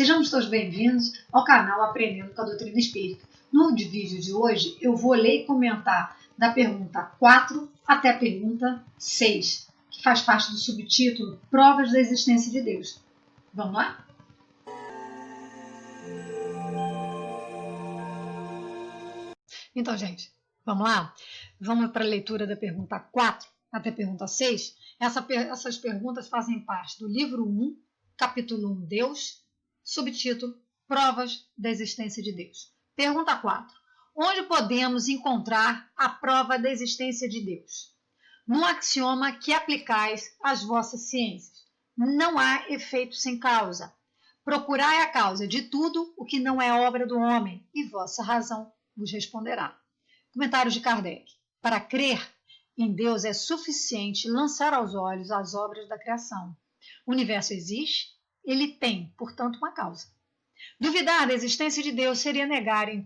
Sejam todos bem-vindos ao canal Aprendendo com a Doutrina Espírita. No vídeo de hoje eu vou ler e comentar da pergunta 4 até a pergunta 6, que faz parte do subtítulo Provas da Existência de Deus. Vamos lá? Então, gente, vamos lá? Vamos para a leitura da pergunta 4 até a pergunta 6. Essas perguntas fazem parte do livro 1, capítulo 1, Deus, subtítulo Provas da Existência de Deus. Pergunta 4. Onde podemos encontrar a prova da existência de Deus? No axioma que aplicais às vossas ciências. Não há efeito sem causa. Procurai a causa de tudo o que não é obra do homem, e vossa razão vos responderá. Comentários de Kardec. Para crer em Deus é suficiente lançar aos olhos as obras da criação. O universo existe, ele tem, portanto, uma causa. Duvidar da existência de Deus seria negar que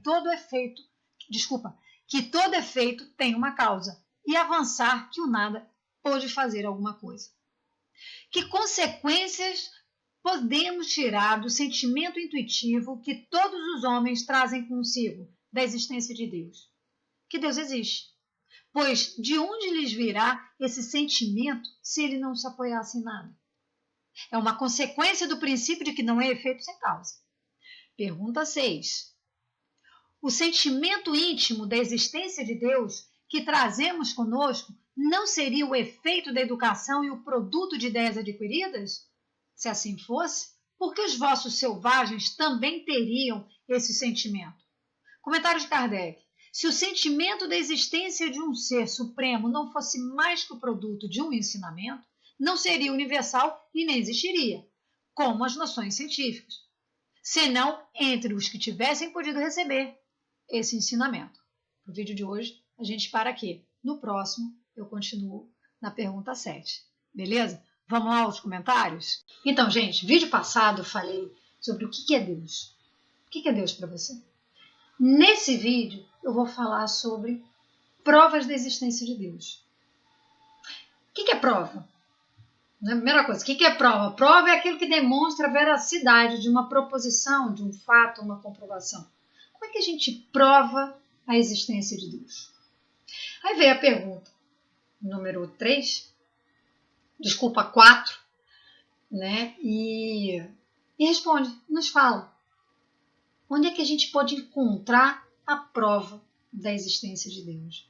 todo efeito tem uma causa e avançar que o nada pode fazer alguma coisa. Que consequências podemos tirar do sentimento intuitivo que todos os homens trazem consigo da existência de Deus? Que Deus existe. Pois de onde lhes virá esse sentimento se ele não se apoiasse em nada? É uma consequência do princípio de que não é efeito sem causa. Pergunta 6. O sentimento íntimo da existência de Deus que trazemos conosco não seria o efeito da educação e o produto de ideias adquiridas? Se assim fosse, por que os vossos selvagens também teriam esse sentimento? Comentário de Kardec. Se o sentimento da existência de um ser supremo não fosse mais que o produto de um ensinamento, não seria universal e nem existiria, como as noções científicas, senão entre os que tivessem podido receber esse ensinamento. No vídeo de hoje, a gente para aqui. No próximo, eu continuo na pergunta 7. Beleza? Vamos lá aos comentários? Então, gente, vídeo passado eu falei sobre o que é Deus. O que é Deus para você? Nesse vídeo, eu vou falar sobre provas da existência de Deus. O que é prova? Primeira coisa, o que é prova? Prova é aquilo que demonstra a veracidade de uma proposição, de um fato, uma comprovação. Como é que a gente prova a existência de Deus? Aí vem a pergunta número 4, né? E responde, nos fala. Onde é que a gente pode encontrar a prova da existência de Deus?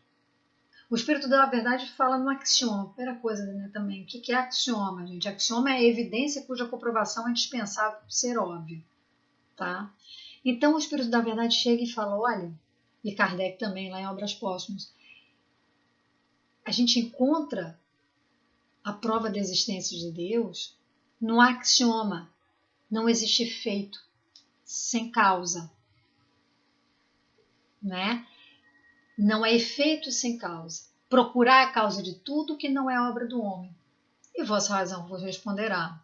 O Espírito da Verdade fala no axioma. Primeira coisa, né, também. O que é axioma, gente? Axioma é evidência cuja comprovação é indispensável para ser óbvio. Tá? Então o Espírito da Verdade chega e fala, olha, e Kardec também lá em Obras Póstumas, a gente encontra a prova da existência de Deus no axioma. Não existe efeito sem causa. Né? Não é efeito sem causa. Procurar a causa de tudo que não é obra do homem. E vossa razão vos responderá.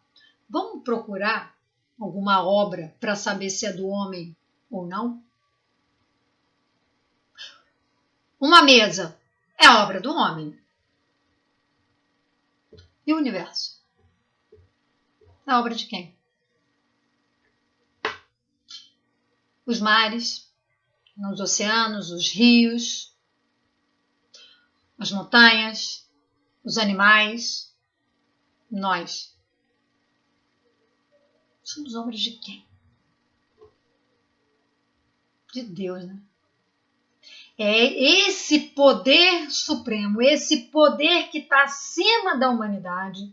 Vamos procurar alguma obra para saber se é do homem ou não? Uma mesa é obra do homem. E o universo? É obra de quem? Os mares, os oceanos, os rios, as montanhas, os animais, nós. Somos obras de quem? De Deus, né? É esse poder supremo, esse poder que está acima da humanidade.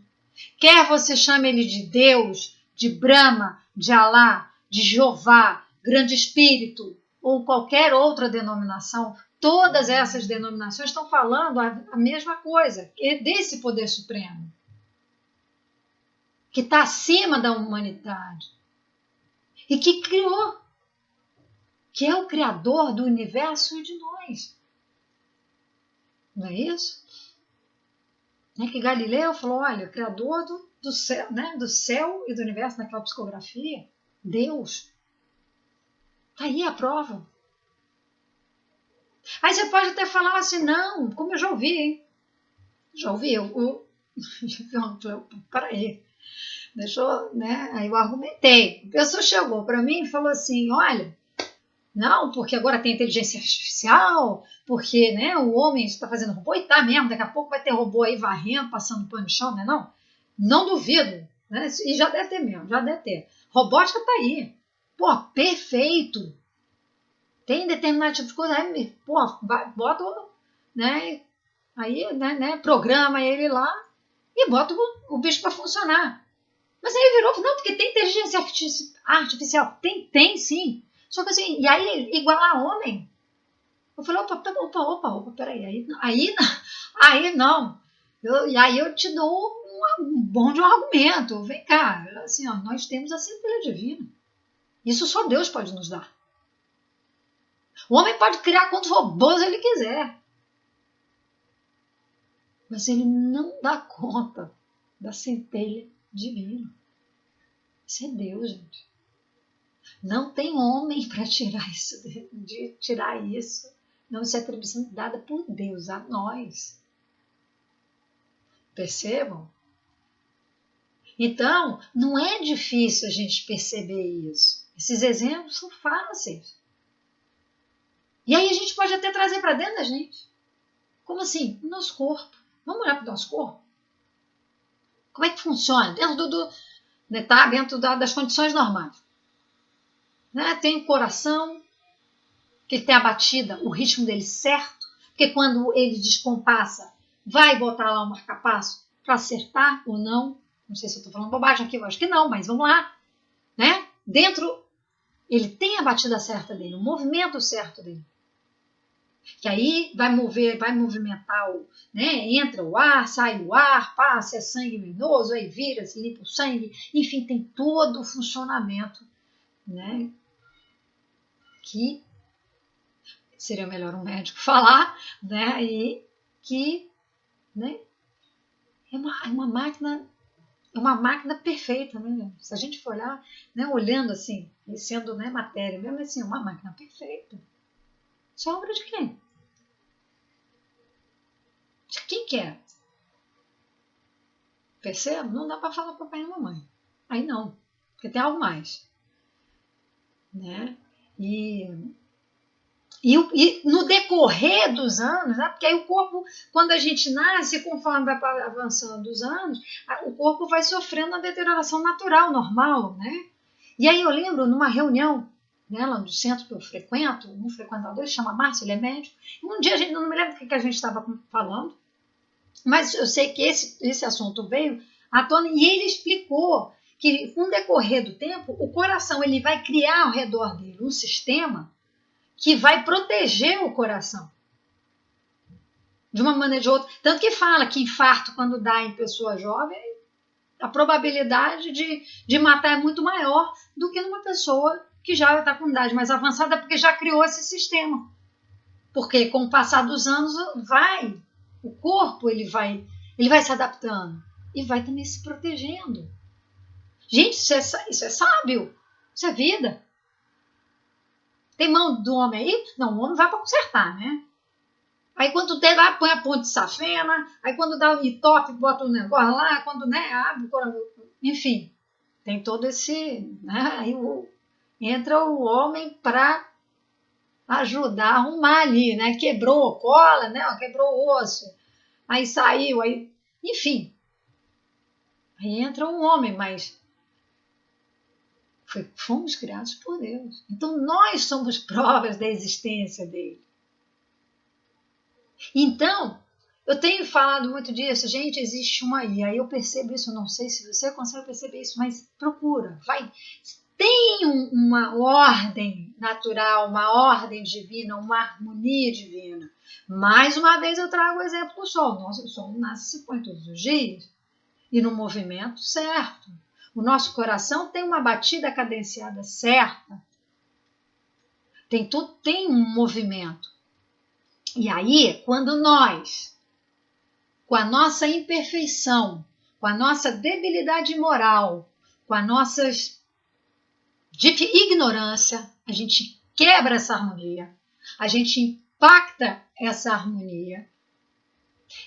Quer você chame ele de Deus, de Brahma, de Alá, de Jeová, Grande Espírito ou qualquer outra denominação, todas essas denominações estão falando a mesma coisa, desse poder supremo, que está acima da humanidade e que criou, que é o criador do universo e de nós. Não é isso? É que Galileu falou, olha, o criador do céu, né, do céu e do universo naquela psicografia, Deus. Está aí a prova. Aí você pode até falar assim, não, como eu já ouvi, hein? Já ouvi, peraí. deixou, né? Aí eu argumentei. A pessoa chegou para mim e falou assim, olha, não, porque agora tem inteligência artificial, porque, né, o homem está fazendo robô e tá mesmo, daqui a pouco vai ter robô aí varrendo, passando pano no chão, né? Não duvido, né? E já deve ter mesmo, já deve ter. Robótica tá aí. Pô, perfeito. Tem determinado tipo de coisa, aí, pô, bota, né? Aí, né, programa ele lá e bota o bicho para funcionar. Mas aí virou, não, porque tem inteligência artificial. Tem sim. Só que assim, e aí igualar homem? Eu falei, opa, peraí. Aí não. E aí eu te dou um bom de um argumento. Vem cá, assim, ó, nós temos a centelha divina. Isso só Deus pode nos dar. O homem pode criar quantos robôs ele quiser. Mas ele não dá conta da centelha divina. Isso é Deus, gente. Não tem homem para tirar isso, de tirar isso. Não, isso é atribuição dada por Deus a nós. Percebam? Então, não é difícil a gente perceber isso. Esses exemplos são fáceis. E aí a gente pode até trazer para dentro da gente. Como assim? O nosso corpo. Vamos olhar para o nosso corpo? Como é que funciona? Dentro das condições normais. Né? Tem o coração, que ele tem a batida, o ritmo dele certo, porque quando ele descompassa, vai botar lá um marca-passo para acertar ou não. Não sei se eu estou falando bobagem aqui, eu acho que não, mas vamos lá. Né? Dentro, ele tem a batida certa dele, o movimento certo dele. Que aí vai movimentar, né? Entra o ar, sai o ar, passa, é sangue venoso, aí vira, se limpa o sangue, enfim, tem todo o funcionamento, né? Que seria melhor um médico falar, né? E que, né? É uma máquina perfeita, né? Se a gente for olhar, né? Olhando assim, e sendo, né, matéria, mesmo assim, uma máquina perfeita. Isso é obra de quem? De quem que é? Percebe? Não dá para falar papai e mamãe. Aí não, porque tem algo mais, né? E no decorrer dos anos, né? Porque aí o corpo, quando a gente nasce, conforme vai avançando os anos, o corpo vai sofrendo a deterioração natural, normal, né? E aí eu lembro numa reunião, né, lá no centro que eu frequento, um frequentador, ele chama Márcio, ele é médico, e um dia não me lembro o que a gente estava falando, mas eu sei que esse assunto veio à tona e ele explicou que com o decorrer do tempo, o coração ele vai criar ao redor dele um sistema que vai proteger o coração. De uma maneira ou de outra. Tanto que fala que infarto, quando dá em pessoa jovem, a probabilidade de matar é muito maior do que numa pessoa que já está com idade mais avançada, porque já criou esse sistema. Porque com o passar dos anos, o corpo ele vai se adaptando e vai também se protegendo. Gente, isso é sábio, isso é vida. Tem mão do homem aí? Não, o homem vai para consertar, né? Aí quando tem lá, põe a ponte de safena, aí quando dá o top, bota o negócio lá, quando, né, abre, enfim, tem todo esse, né, aí entra o homem para ajudar a arrumar ali, né, quebrou, cola, né, quebrou o osso, aí saiu, aí, enfim, aí entra um homem, mas fomos criados por Deus, então nós somos provas da existência dele. Então, eu tenho falado muito disso, gente, existe uma aí, aí eu percebo isso, não sei se você consegue perceber isso, mas procura, vai. Tem uma ordem natural, uma ordem divina, uma harmonia divina. Mais uma vez eu trago o exemplo do Sol. O Sol nasce e se põe todos os dias e no movimento certo. O nosso coração tem uma batida cadenciada certa. Tem um movimento. E aí, quando nós, com a nossa imperfeição, com a nossa debilidade moral, com a nossa ignorância, a gente quebra essa harmonia, a gente impacta essa harmonia,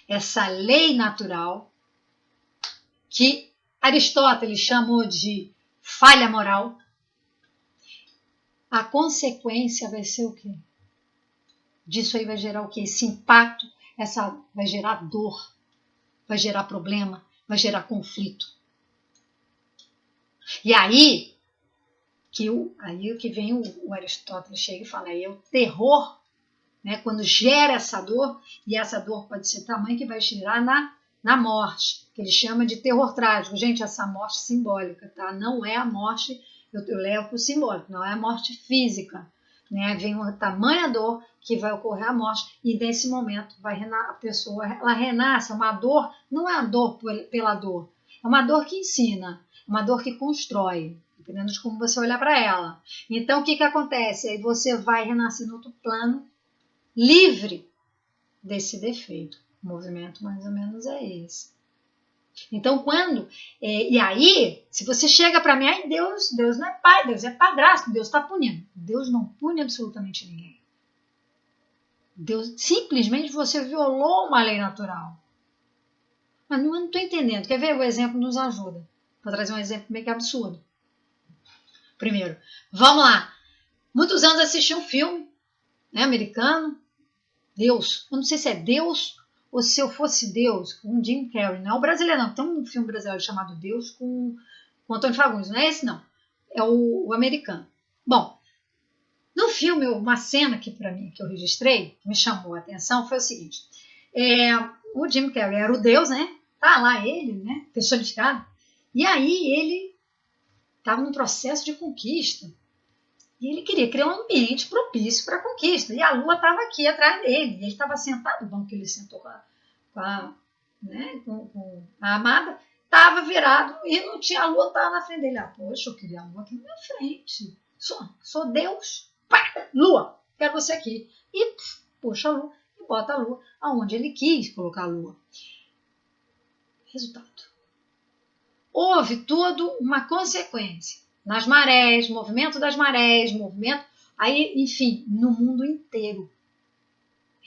essa lei natural que Aristóteles chamou de falha moral. A consequência vai ser o quê? Disso aí vai gerar o quê? Esse impacto, vai gerar dor, vai gerar problema, vai gerar conflito. E aí que vem o Aristóteles chega e fala, aí é o terror, né? Quando gera essa dor, e essa dor pode ser tamanho que vai gerar na morte, que ele chama de terror trágico. Gente, essa morte simbólica, tá? Não é a morte, eu levo para o simbólico, não é a morte física, né? Vem uma tamanha dor que vai ocorrer a morte, e nesse momento a pessoa ela renasce. Uma dor, não é a dor pela dor, é uma dor que ensina, uma dor que constrói, dependendo de como você olhar para ela. Então, o que acontece? Aí você vai renascer no outro plano, livre desse defeito. O movimento mais ou menos é esse. Então, e aí, se você chega para mim, ai, Deus não é pai, Deus é padrasto, Deus está punindo. Deus não pune absolutamente ninguém. Deus, simplesmente você violou uma lei natural. Mas não estou entendendo. Quer ver? O exemplo nos ajuda. Vou trazer um exemplo meio que absurdo. Primeiro, vamos lá. Muitos anos assisti um filme, né, americano, Deus. Eu não sei se é Deus ou Se Eu Fosse Deus, com Jim Carrey. Não é o brasileiro, não. Tem um filme brasileiro chamado Deus com Antônio Fagundes. Não é esse, não. É o americano. Bom, no filme, uma cena que para mim, que eu registrei, que me chamou a atenção, foi o seguinte. O Jim Carrey era o Deus, né? Tá lá ele, né? Personificado. E aí ele estava num processo de conquista. E ele queria criar um ambiente propício para a conquista. E a lua estava aqui atrás dele. E ele estava sentado no banco que ele sentou com a amada. Estava virado e não tinha a lua, estava na frente dele. Poxa, eu queria a lua aqui na minha frente. Sou Deus. Pá, lua, quero você aqui. E puxa a lua e bota a lua aonde ele quis colocar a lua. Resultado. Houve tudo uma consequência. Nas marés, movimento das marés, movimento, aí, enfim, no mundo inteiro.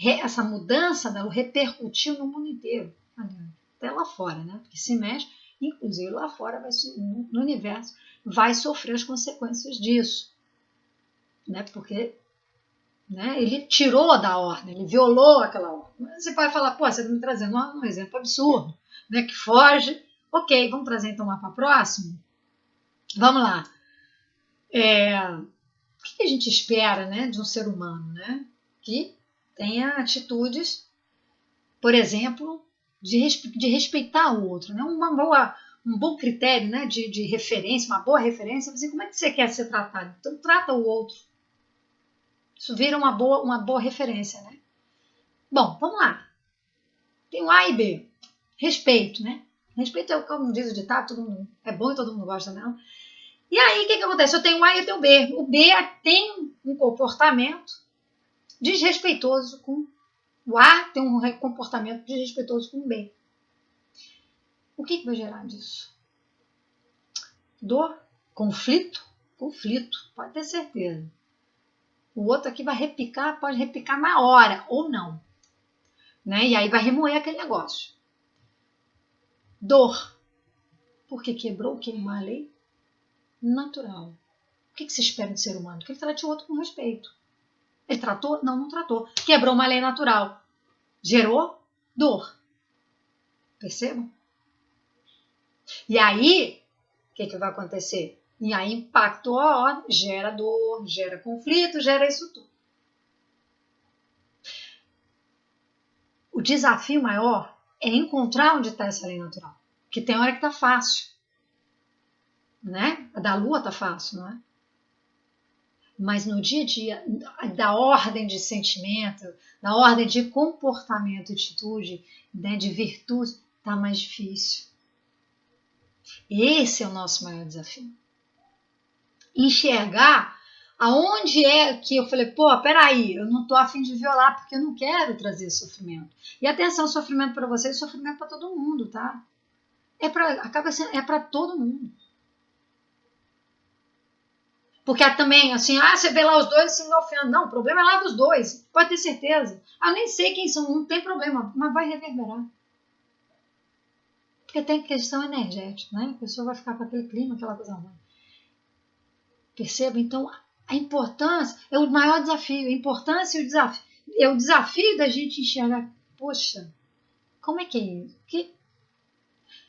Essa mudança da lua repercutiu no mundo inteiro, até lá fora, né? Porque se mexe, inclusive lá fora, no universo, vai sofrer as consequências disso, né? Porque, né, ele tirou da ordem, ele violou aquela ordem. Você pode falar, pô, você está me trazendo um exemplo absurdo, né? Que foge. Ok, vamos trazer então lá para o próximo? Vamos lá. O que a gente espera, né, de um ser humano, né? Que tenha atitudes, por exemplo, de respeitar o outro, né? Um bom critério, né, de referência, uma boa referência. Você, como é que você quer ser tratado? Então, trata o outro. Isso vira uma boa referência, né? Bom, vamos lá. Tem o A e B. Respeito, né? Respeito é como diz o ditado, todo mundo é bom e todo mundo gosta, não? E aí, o que acontece? Eu tenho o A e eu tenho o B. O B tem um comportamento desrespeitoso com o A, tem um comportamento desrespeitoso com o B. O que vai gerar disso? Dor? Conflito? Conflito, pode ter certeza. O outro aqui vai repicar, pode repicar na hora, ou não. Né? E aí vai remoer aquele negócio. Dor. Porque quebrou uma lei natural. O que se espera do ser humano? Que ele trate o outro com respeito. Ele tratou? Não, não tratou. Quebrou uma lei natural. Gerou dor. Percebam? E aí, o que vai acontecer? E aí impactou a ordem, gera dor, gera conflito, gera isso tudo. O desafio maior é encontrar onde está essa lei natural. Porque tem hora que está fácil. Né? A da lua está fácil, não é? Mas no dia a dia, da ordem de sentimento, da ordem de comportamento, atitude, né, de virtude, está mais difícil. Esse é o nosso maior desafio. Enxergar aonde é que eu falei, pô, peraí, eu não estou a fim de violar porque eu não quero trazer sofrimento. E atenção, sofrimento para vocês, sofrimento para todo mundo, tá? Acaba sendo, é para todo mundo. Porque também, assim, você vê lá os dois se engalfinhando. Não, o problema é lá dos dois. Pode ter certeza. Nem sei quem são, não tem problema, mas vai reverberar. Porque tem questão energética, né? A pessoa vai ficar com aquele clima, aquela coisa ruim. Perceba? Então, a importância é o maior desafio. A importância e o desafio. É o desafio da gente enxergar, poxa, como é que é isso?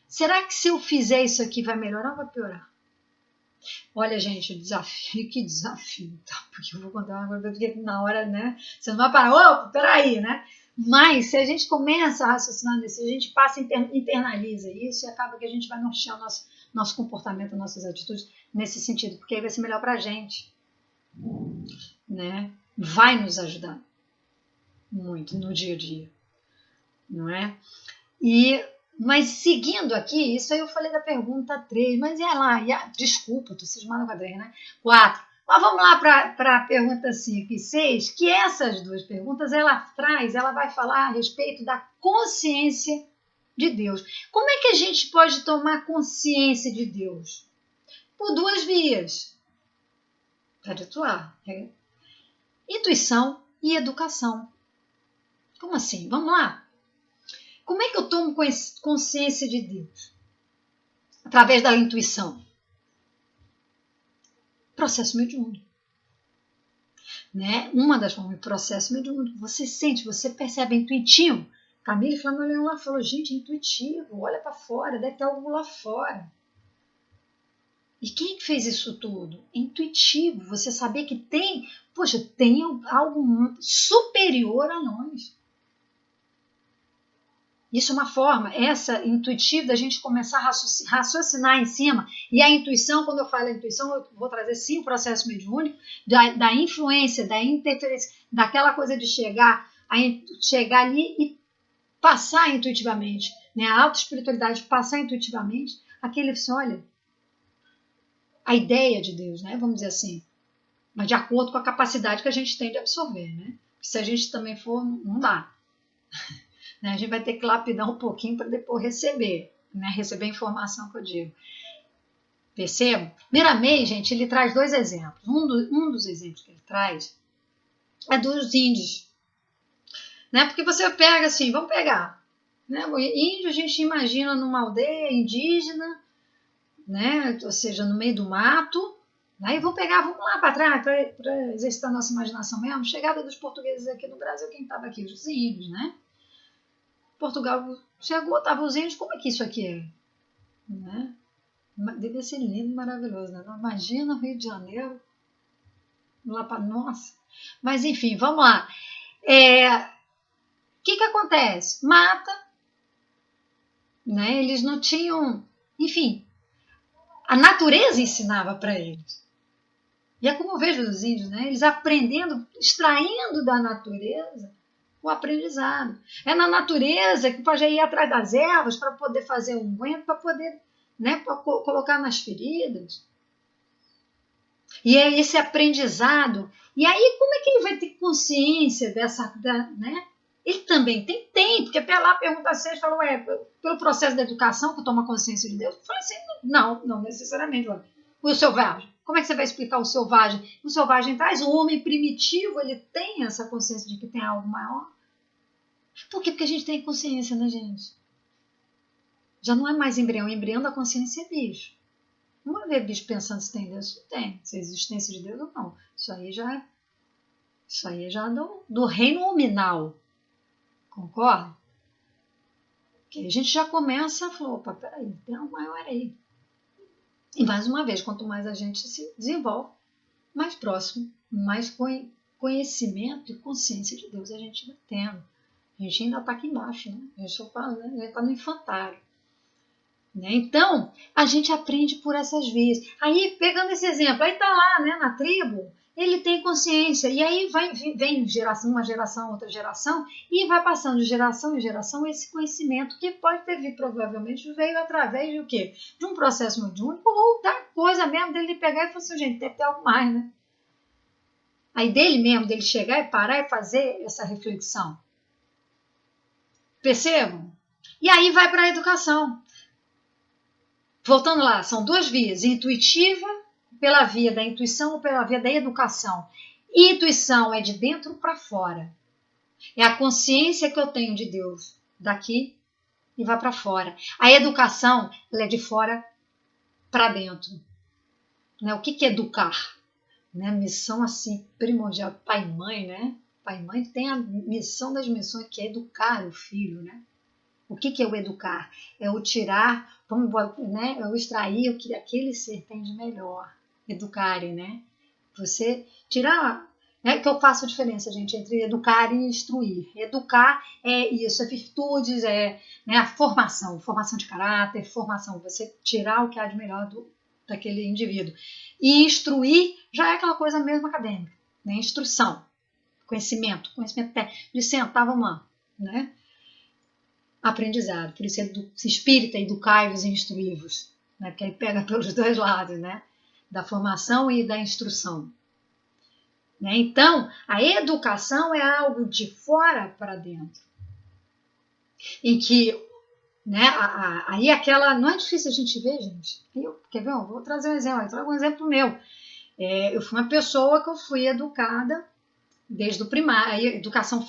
Será que se eu fizer isso aqui vai melhorar ou vai piorar? Olha, gente, o desafio, que desafio, tá? Porque eu vou contar uma coisa, porque na hora, né? Você não vai parar, opa, peraí, né? Mas se a gente começa a raciocinar nisso, a gente passa, internaliza isso e acaba que a gente vai nortear o nosso comportamento, nossas atitudes nesse sentido, porque aí vai ser melhor pra gente, né? Vai nos ajudar muito no dia a dia, não é? Mas seguindo aqui, isso aí eu falei da pergunta 3, mas ia lá, desculpa, estou cismando com a 3, né? 4. Mas vamos lá para a pergunta 5 e 6, que essas duas perguntas ela vai falar a respeito da consciência de Deus. Como é que a gente pode tomar consciência de Deus? Por duas vias. Pode atuar. Intuição e educação. Como assim? Vamos lá. Como é que eu tomo consciência de Deus? Através da intuição. Processo mediúnico. Né? Uma das formas de processo mediúnico. Você sente, você percebe, é intuitivo. Camille Flammarion lá falou, gente, é intuitivo, olha para fora, deve ter algo lá fora. E quem fez isso tudo? É intuitivo, você saber que tem algo superior a nós. Isso é uma forma, essa intuitiva, da gente começar a raciocinar em cima. E a intuição, quando eu falo intuição, eu vou trazer sim o processo mediúnico, da influência, da interferência, daquela coisa de chegar ali e passar intuitivamente, né? A autoespiritualidade passar intuitivamente, aquele assim, olha, a ideia de Deus, né? Vamos dizer assim, mas de acordo com a capacidade que a gente tem de absorver, né? Porque se a gente também for, não dá. A gente vai ter que lapidar um pouquinho para depois receber, né? Receber a informação que eu digo. Percebam? Miramês, gente, ele traz dois exemplos. Um dos exemplos que ele traz é dos índios. Né? Porque você pega assim, vamos pegar. Né? O índio a gente imagina numa aldeia indígena, né? Ou seja, no meio do mato. Aí vamos lá para trás, para exercitar a nossa imaginação mesmo. Chegada dos portugueses aqui no Brasil, quem estava aqui? Os índios, né? Portugal chegou, estava os índios, como é que isso aqui é? Né? Deve ser lindo, maravilhoso, né? Imagina o Rio de Janeiro, lá para nossa. Mas enfim, vamos lá. O que acontece? Mata, né? Eles não tinham, enfim, a natureza ensinava para eles. E é como eu vejo os índios, né? Eles aprendendo, extraindo da natureza o aprendizado. É na natureza que o pajé ia atrás das ervas para poder fazer um unguento, para poder, né, para colocar nas feridas. E é esse aprendizado. E aí, como é que ele vai ter consciência né? Ele também tem, porque até lá pergunta a vocês, falou, pelo processo da educação que toma consciência de Deus? Eu falei assim, não necessariamente. O selvagem, como é que você vai explicar o selvagem? O selvagem traz, o homem primitivo, ele tem essa consciência de que tem algo maior. Por quê? Porque a gente tem consciência, né, gente? Já não é mais embrião. Embrião da consciência é bicho. Não é ver bicho pensando se tem Deus. Não tem. Se é existência de Deus ou não. Isso aí já é do reino nominal. Concorda? Que a gente já começa a falar, opa, peraí, tem algo maior aí. E mais uma vez, quanto mais a gente se desenvolve, mais próximo, mais conhecimento e consciência de Deus a gente vai tendo. A gente ainda está aqui embaixo, né? A gente está no infantário. Né? Então, a gente aprende por essas vias. Aí, pegando esse exemplo, aí está lá, né, na tribo, ele tem consciência. E aí vem uma geração, outra geração, e vai passando de geração em geração esse conhecimento, que pode ter vindo, provavelmente, veio através de o quê? De um processo mediúnico ou da coisa mesmo dele pegar e falar assim, gente, deve ter algo mais, né? Aí dele chegar e parar e fazer essa reflexão. Percebam? E aí vai para a educação. Voltando lá, são duas vias, intuitiva pela via da intuição ou pela via da educação. Intuição é de dentro para fora. É a consciência que eu tenho de Deus daqui e vai para fora. A educação, ela é de fora para dentro. Né? O que é educar? Né? Missão assim primordial, pai e mãe, né? Pai e mãe tem a missão das missões, que é educar o filho, né? O que é o educar? É o tirar, né? É o extrair o que aquele ser tem de melhor. Educarem, né? Você tirar. É que eu faço a diferença, gente, entre educar e instruir. Educar é isso, é virtudes, é, né, a formação de caráter, formação, você tirar o que há de melhor daquele indivíduo. E instruir já é aquela coisa mesmo acadêmica, né? Instrução, conhecimento técnico, de sentar, vamos lá, né? Aprendizado, por isso espírita, educai-vos e instruí-vos, né? Porque aí pega pelos dois lados, né? Da formação e da instrução. Né? Então, a educação é algo de fora para dentro, em que, né, aí aquela, não é difícil a gente ver, gente. Quer ver? Vou trazer um exemplo, eu trago um exemplo meu. Eu fui uma pessoa que eu fui educada desde o primário, educação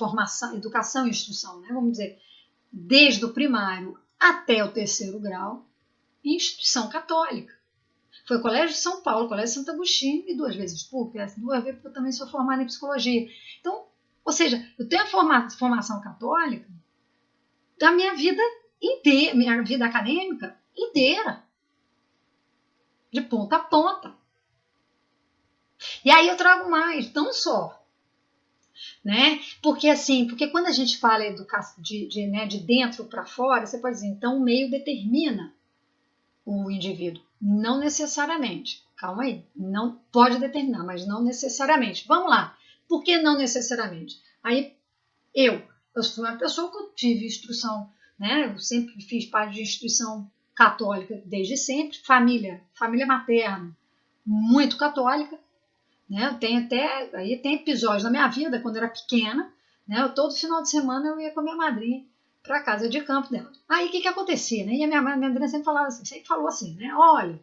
e instrução, né? Vamos dizer, desde o primário até o 3º grau, em instituição católica. Foi o Colégio de São Paulo, Colégio de Santo Agostinho e 2 vezes PUC, 2 vezes porque eu também sou formada em psicologia. Então, ou seja, eu tenho a formação católica da minha vida inteira, minha vida acadêmica inteira, de ponta a ponta. E aí eu trago mais, não só, né? Porque quando a gente fala educação de dentro para fora, você pode dizer, então o meio determina o indivíduo. Não necessariamente. Calma aí. Não pode determinar, mas não necessariamente. Vamos lá. Por que não necessariamente? Aí eu fui uma pessoa que eu tive instrução, né? Eu sempre fiz parte de instituição católica desde sempre, família materna muito católica, né? Eu tenho aí tem episódios na minha vida quando eu era pequena, né? Todo final de semana eu ia com a minha madrinha para a casa de campo dela. Aí o que acontecia, né? E a minha madrinha sempre falou assim, né? Olha,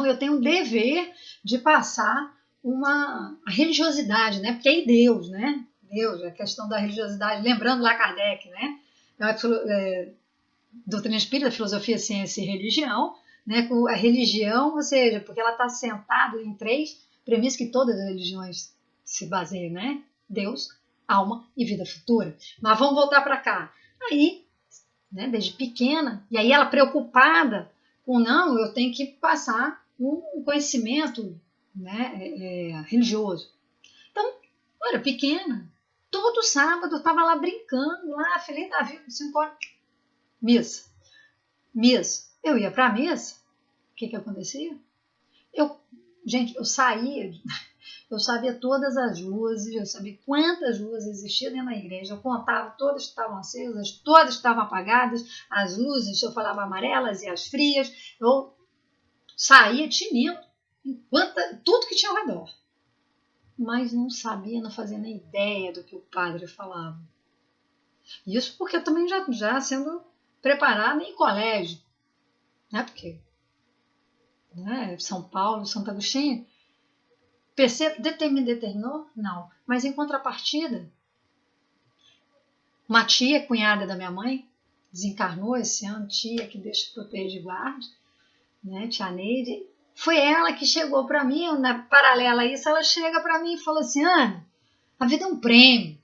eu tenho um dever de passar a religiosidade, né? Porque é Deus, né? Deus, a questão da religiosidade, lembrando lá Kardec, né? Doutrina Espírita, Filosofia, Ciência e Religião, né? Com a religião, ou seja, porque ela está sentada em 3 premissas que todas as religiões se baseiam, né? Deus, alma e vida futura. Mas vamos voltar para cá. Aí, né, desde pequena, e aí ela preocupada com, não, eu tenho que passar um conhecimento, né, religioso. Então, eu era pequena, todo sábado eu estava lá brincando, lá, feliz da vida, 5 horas, missa. Eu ia para a missa, o que acontecia? Gente, eu saía, eu sabia todas as luzes, eu sabia quantas luzes existiam dentro da igreja, eu contava todas que estavam acesas, todas que estavam apagadas, as luzes, eu falava amarelas e as frias, eu saía tinindo, tudo que tinha ao redor. Mas não sabia, não fazia nem ideia do que o padre falava. Isso porque eu também já sendo preparada em colégio, né? Porque São Paulo, Santo Agostinho, determinou? Não. Mas em contrapartida, uma tia, cunhada da minha mãe, desencarnou esse ano, tia que Deus te proteja e guarde, né, tia Neide, foi ela que chegou para mim, paralela a isso, ela chega para mim e falou assim, Ana, a vida é um prêmio.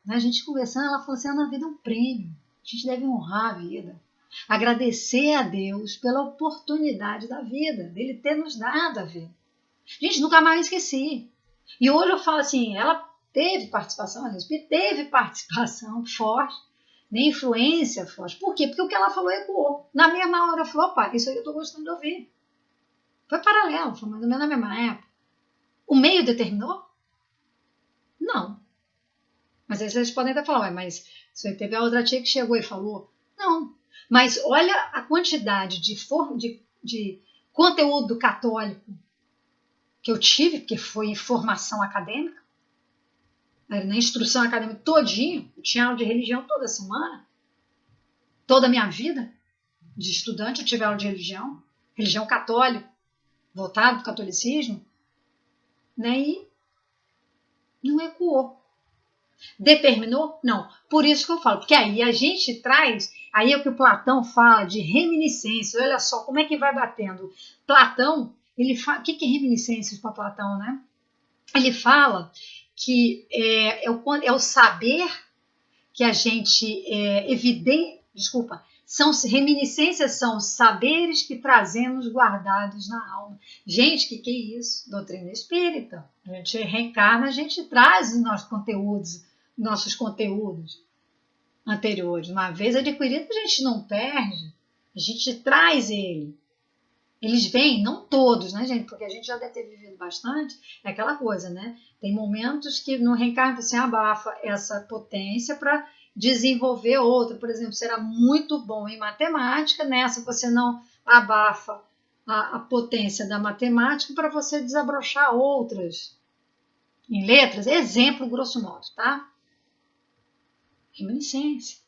A gente conversando, ela falou assim, Ana, a vida é um prêmio, a gente deve honrar a vida, agradecer a Deus pela oportunidade da vida, dele ter nos dado a vida. Gente, nunca mais esqueci. E hoje eu falo assim, ela teve participação, a Espírito teve participação forte, nem influência forte. Por quê? Porque o que ela falou ecoou. Na mesma hora eu falei, opa, isso aí eu estou gostando de ouvir. Foi paralelo, foi mais ou menos na mesma época. O meio determinou? Não. Mas aí vocês podem até falar, mas isso aí teve a outra tia que chegou e falou. Não. Mas olha a quantidade de conteúdo católico que eu tive, porque foi em formação acadêmica, na instrução acadêmica todinho, eu tinha aula de religião toda semana, toda a minha vida de estudante eu tive aula de religião católica, voltado para o catolicismo, né? E não ecoou. Determinou? Não. Por isso que eu falo, porque aí a gente traz, aí é o que o Platão fala de reminiscência. Olha só como é que vai batendo. Platão, ele fala, o que é reminiscências para Platão, né? Ele fala que é o saber que a gente reminiscências são saberes que trazemos guardados na alma. Gente, que é isso? Doutrina espírita. A gente reencarna, a gente traz nossos conteúdos anteriores. Uma vez adquirido, a gente não perde, a gente traz ele. Eles vêm, não todos, né, gente? Porque a gente já deve ter vivido bastante. É aquela coisa, né? Tem momentos que no reencarno você abafa essa potência para desenvolver outra. Por exemplo, será muito bom em matemática, nessa você não abafa a potência da matemática para você desabrochar outras em letras. Exemplo, grosso modo, tá? Reminiscência.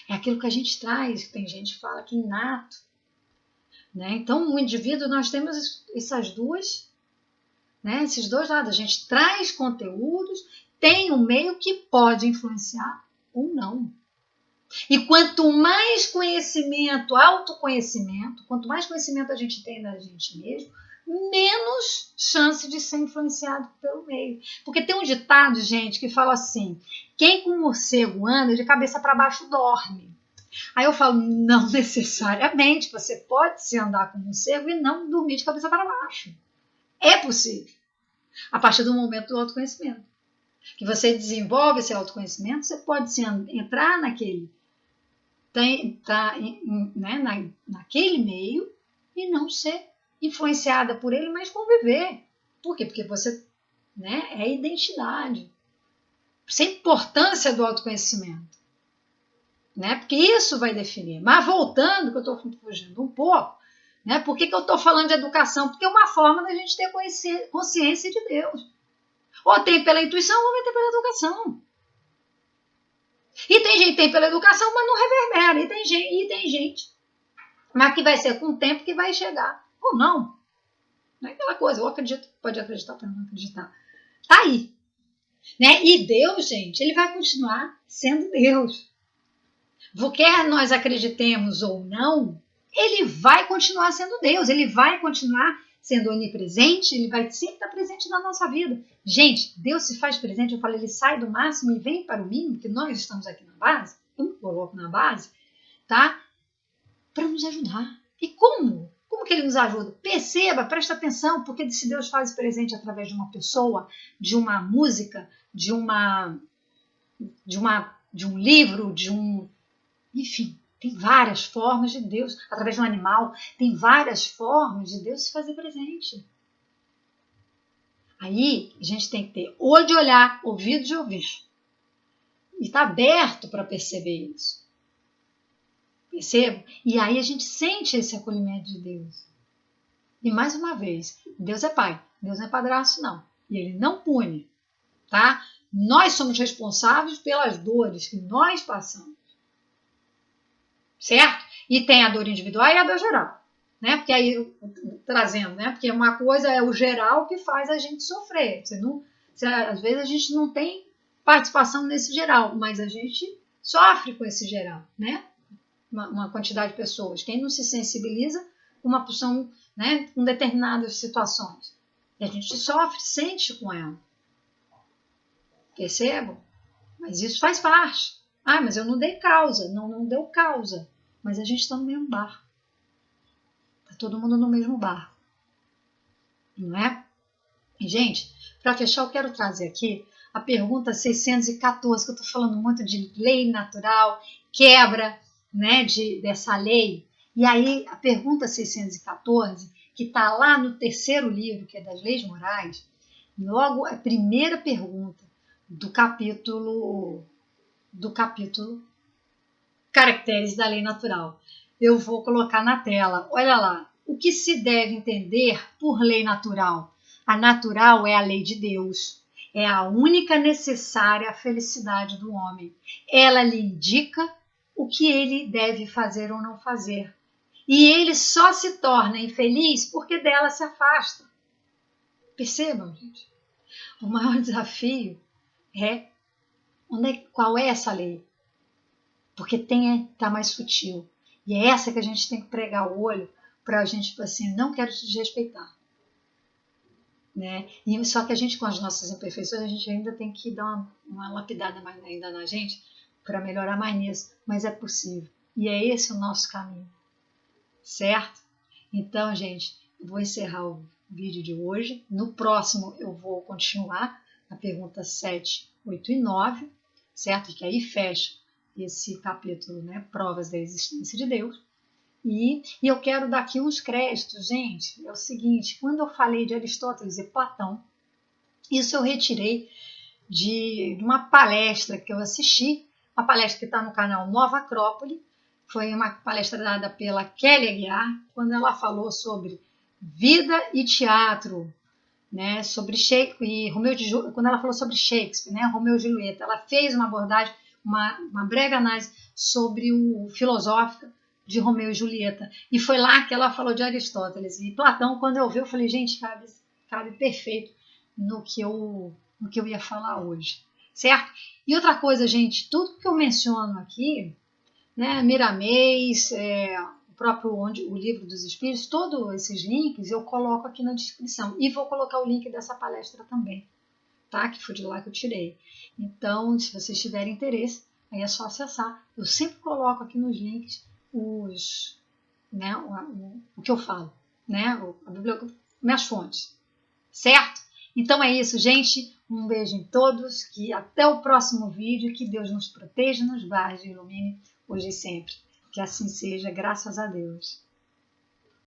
É aquilo que a gente traz, que tem gente que fala que é inato. Né? Então, o indivíduo, nós temos essas duas, né? Esses dois lados. A gente traz conteúdos, tem um meio que pode influenciar ou não. E quanto mais conhecimento, autoconhecimento, quanto mais conhecimento a gente tem da gente mesmo, menos chance de ser influenciado pelo meio. Porque tem um ditado, gente, que fala assim: quem com morcego anda, de cabeça para baixo dorme. Aí eu falo, não necessariamente, você pode se andar com morcego e não dormir de cabeça para baixo. É possível. A partir do momento do autoconhecimento. Que você desenvolve esse autoconhecimento, você pode entrar naquele naquele meio e não ser influenciada por ele, mas conviver. Por quê? Porque você é identidade. Isso é a importância do autoconhecimento. Né? Porque isso vai definir. Mas voltando, que eu estou fugindo um pouco, né? Por que eu estou falando de educação? Porque é uma forma da gente ter consciência de Deus. Ou tem pela intuição, ou vai ter pela educação. E tem gente que tem pela educação, mas não reverbera. E tem gente, mas que vai ser com o tempo que vai chegar. Ou não. Não é aquela coisa, eu acredito, pode acreditar para não acreditar. Tá aí. Né? E Deus, gente, ele vai continuar sendo Deus. Quer nós acreditemos ou não, ele vai continuar sendo Deus, ele vai continuar sendo onipresente, ele vai sempre estar presente na nossa vida. Gente, Deus se faz presente, eu falo, ele sai do máximo e vem para o mínimo, que nós estamos aqui na base, eu me coloco na base, tá? Para nos ajudar. E como? Como que ele nos ajuda? Perceba, presta atenção, porque se Deus faz presente através de uma pessoa, de uma música, de um livro, enfim, tem várias formas de Deus, através de um animal, tem várias formas de Deus se fazer presente. Aí a gente tem que ter olho de olhar, ouvido de ouvir. E está aberto para perceber isso. Percebo? E aí a gente sente esse acolhimento de Deus. E mais uma vez, Deus é pai, Deus não é padrasto não. E ele não pune, tá? Nós somos responsáveis pelas dores que nós passamos. Certo? E tem a dor individual e a dor geral, né? Porque aí, trazendo, né? Porque uma coisa é o geral que faz a gente sofrer. Às vezes a gente não tem participação nesse geral, mas a gente sofre com esse geral, né? Uma quantidade de pessoas. Quem não se sensibiliza com uma porção, né? Com determinadas situações. E a gente sofre, sente com ela. Percebam? Mas isso faz parte. Ah, mas eu não dei causa. Não deu causa. Mas a gente está no mesmo barco. Está todo mundo no mesmo barco. Não é? E, gente, para fechar, eu quero trazer aqui a pergunta 614, que eu estou falando muito de lei natural, quebra, né, dessa lei. E aí, a pergunta 614, que está lá no terceiro livro, que é das leis morais, logo a primeira pergunta do capítulo Caracteres da Lei Natural. Eu vou colocar na tela. Olha lá. O que se deve entender por lei natural? A natural é a lei de Deus. É a única necessária à felicidade do homem. Ela lhe indica o que ele deve fazer ou não fazer. E ele só se torna infeliz porque dela se afasta. Percebam, gente? O maior desafio é Qual é essa lei? Porque tá mais sutil. E é essa que a gente tem que pregar o olho para a gente, tipo assim, não quero te desrespeitar. Né? E só que a gente, com as nossas imperfeições, a gente ainda tem que dar uma lapidada mais ainda na gente para melhorar mais nisso. Mas é possível. E é esse o nosso caminho. Certo? Então, gente, eu vou encerrar o vídeo de hoje. No próximo eu vou continuar a pergunta 7, 8 e 9, certo? Que aí fecha esse capítulo, né? Provas da existência de Deus. E eu quero dar aqui uns créditos, gente. É o seguinte, quando eu falei de Aristóteles e Platão, isso eu retirei de uma palestra que eu assisti, uma palestra que está no canal Nova Acrópole. Foi uma palestra dada pela Kelly Aguiar, quando ela falou sobre vida e teatro, né, sobre Shakespeare e quando ela falou sobre Shakespeare, né, Romeu e Julieta, ela fez uma abordagem, uma breve análise sobre o filosófico de Romeu e Julieta, e foi lá que ela falou de Aristóteles e Platão. Quando eu vi, eu falei, gente, cabe perfeito no que eu ia falar hoje, certo? E outra coisa, gente, tudo que eu menciono aqui, né, Miramês, o próprio o Livro dos Espíritos, todos esses links eu coloco aqui na descrição. E vou colocar o link dessa palestra também, tá? Que foi de lá que eu tirei. Então, se vocês tiverem interesse, aí é só acessar. Eu sempre coloco aqui nos links né, o que eu falo, né? Minhas fontes, certo? Então é isso, gente. Um beijo em todos, que até o próximo vídeo, que Deus nos proteja, nos guarde e ilumine hoje e sempre. Que assim seja, graças a Deus.